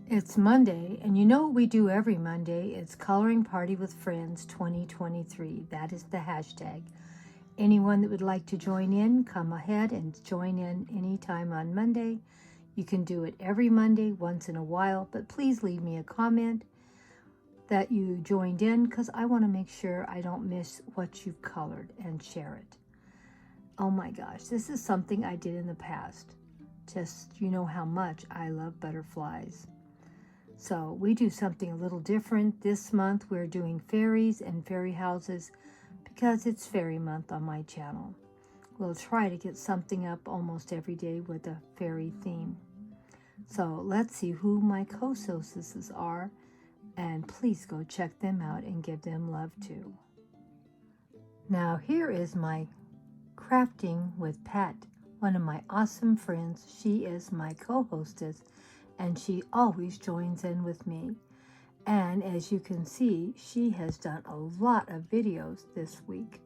It's Monday, and you know what we do every Monday? It's Coloring Party with Friends 2023. That is the hashtag. Anyone that would like to join in, come ahead and join in anytime on Monday. You can do it every Monday, once in a while, but please leave me a comment that you joined in because I want to make sure I don't miss what you've colored and share it. Oh my gosh, this is something I did in the past. Just, you know how much I love butterflies. So we do something a little different. This month we're doing fairies and fairy houses because it's fairy month on my channel. We'll try to get something up almost every day with a fairy theme. So let's see who my co-hostesses are, and please go check them out and give them love too. Now here is my crafting with Pat, one of my awesome friends. She is my co-hostess and she always joins in with me. And as you can see, she has done a lot of videos this week.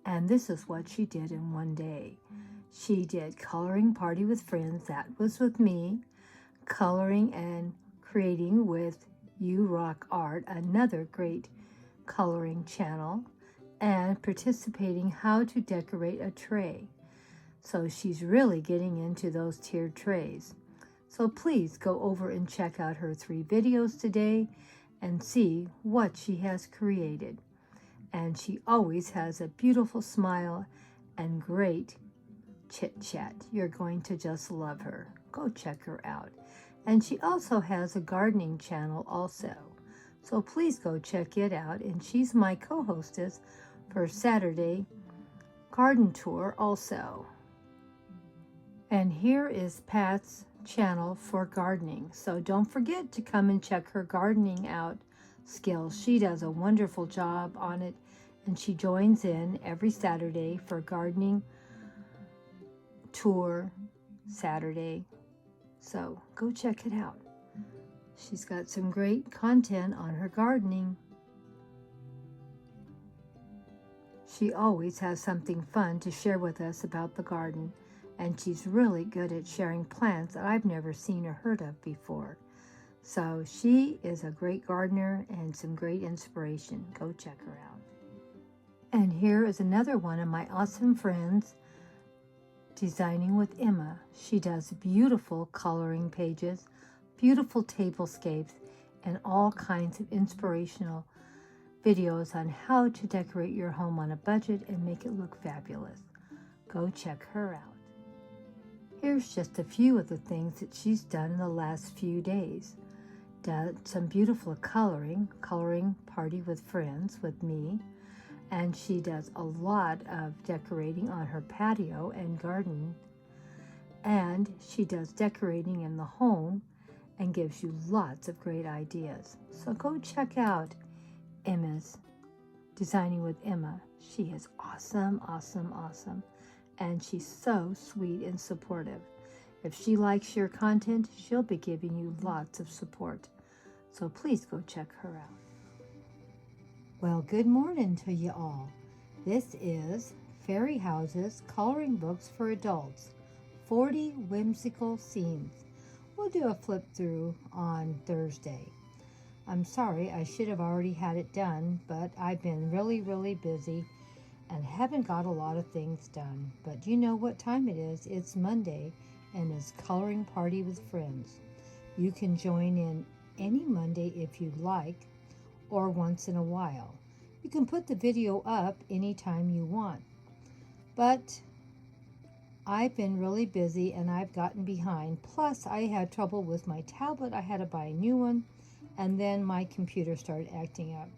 And this is what she did in one day. She did Coloring Party with Friends, that was with me, Coloring and Creating with You Rock Art, another great coloring channel, and participating how to decorate a tray. So she's really getting into those tiered trays. So please go over and check out her 3 videos today and see what she has created. And she always has a beautiful smile and great chit chat. You're going to just love her. Go check her out. And she also has a gardening channel also. So please go check it out. And she's my co-hostess for Saturday garden tour also. And here is Pat's channel for gardening. So don't forget to come and check her gardening out skills. She does a wonderful job on it, and she joins in every Saturday for gardening tour Saturday. So go check it out. She's got some great content on her gardening. She always has something fun to share with us about the garden, and she's really good at sharing plants that I've never seen or heard of before. So she is a great gardener and some great inspiration. Go check her out. And here is another one of my awesome friends, Designing with Emma. She does beautiful coloring pages, beautiful tablescapes, and all kinds of inspirational videos on how to decorate your home on a budget and make it look fabulous. Go check her out. Here's just a few of the things that she's done in the last few days. Done some beautiful coloring party with friends with me, and she does a lot of decorating on her patio and garden, and she does decorating in the home and gives you lots of great ideas. So go check out Emma's Designing with Emma. She is awesome, awesome, awesome. And she's so sweet and supportive. If she likes your content, she'll be giving you lots of support. So please go check her out. Well, good morning to you all. This is Fairy Houses Coloring Books for Adults, 40 Whimsical Scenes. We'll do a flip through on Thursday. I'm sorry, I should have already had it done, but I've been really busy and haven't got a lot of things done. But you know what time it is. It's Monday, and it's Coloring Party with Friends. You can join in any Monday if you'd like, or once in a while. You can put the video up anytime you want. But I've been really busy and I've gotten behind. Plus, I had trouble with my tablet. I had to buy a new one, and then my computer started acting up.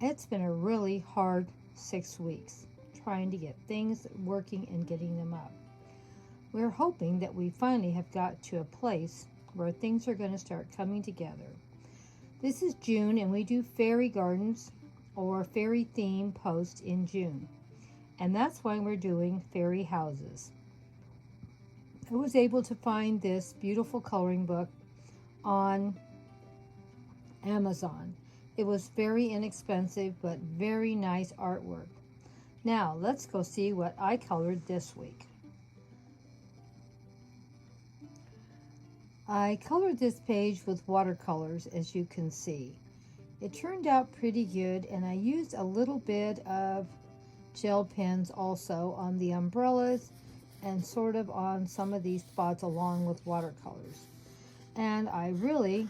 It's been a really hard 6 weeks trying to get things working and getting them up. We're hoping that we finally have got to a place where things are going to start coming together. This is June, and we do fairy gardens or fairy theme posts in June, and that's why we're doing fairy houses. I was able to find this beautiful coloring book on Amazon. It was very inexpensive, but very nice artwork. Now, let's go see what I colored this week. I colored this page with watercolors, as you can see. It turned out pretty good, and I used a little bit of gel pens also on the umbrellas and sort of on some of these spots along with watercolors. And I really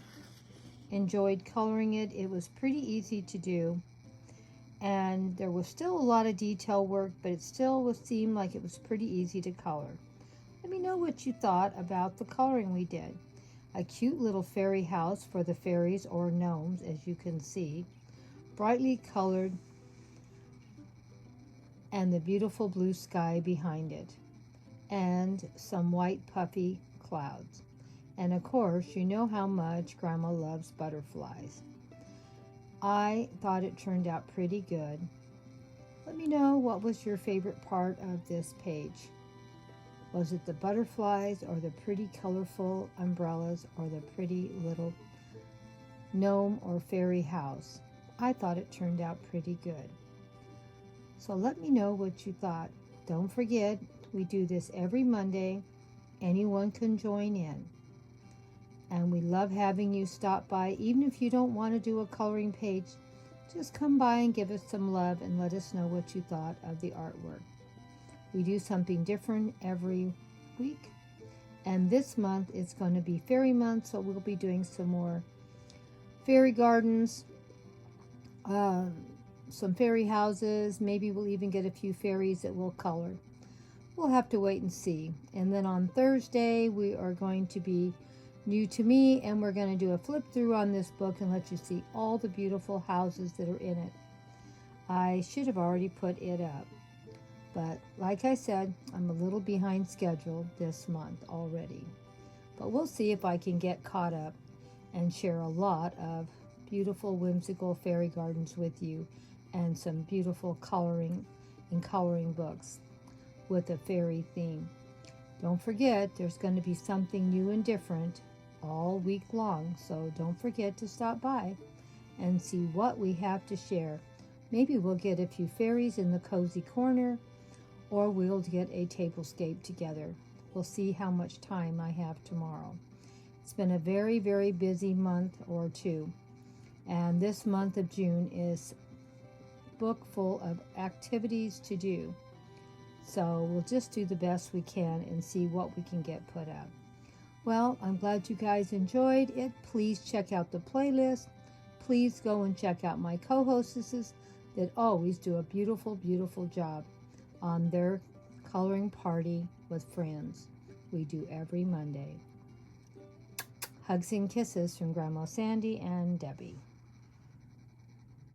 enjoyed coloring it. It was pretty easy to do, and there was still a lot of detail work, but it still seemed like it was pretty easy to color. Let me know what you thought about the coloring we did. A cute little fairy house for the fairies or gnomes, as you can see, brightly colored, and the beautiful blue sky behind it, and some white puffy clouds. And of course, you know how much Grandma loves butterflies. I thought it turned out pretty good. Let me know what was your favorite part of this page. Was it the butterflies, or the pretty colorful umbrellas, or the pretty little gnome or fairy house? I thought it turned out pretty good. So let me know what you thought. Don't forget, we do this every Monday. Anyone can join in. And we love having you stop by. Even if you don't want to do a coloring page, just come by and give us some love and let us know what you thought of the artwork. We do something different every week. And this month it's going to be fairy month, so we'll be doing some more fairy gardens, some fairy houses. Maybe we'll even get a few fairies that we'll color. We'll have to wait and see. And then on Thursday we are going to be new to me, and we're going to do a flip through on this book and let you see all the beautiful houses that are in it. I should have already put it up, but like I said, I'm a little behind schedule this month already. But we'll see if I can get caught up and share a lot of beautiful, whimsical fairy gardens with you, and some beautiful coloring books with a fairy theme. Don't forget, there's going to be something new and different all week long, so don't forget to stop by and see what we have to share. Maybe we'll get a few fairies in the cozy corner, or we'll get a tablescape together. We'll see how much time I have tomorrow. It's been a very, very busy month or two, and this month of June is book full of activities to do. So we'll just do the best we can and see what we can get put up. Well, I'm glad you guys enjoyed it. Please check out the playlist. Please go and check out my co-hostesses that always do a beautiful, beautiful job on their coloring party with friends we do every Monday. Hugs and kisses from Grandma Sandy and Debbie.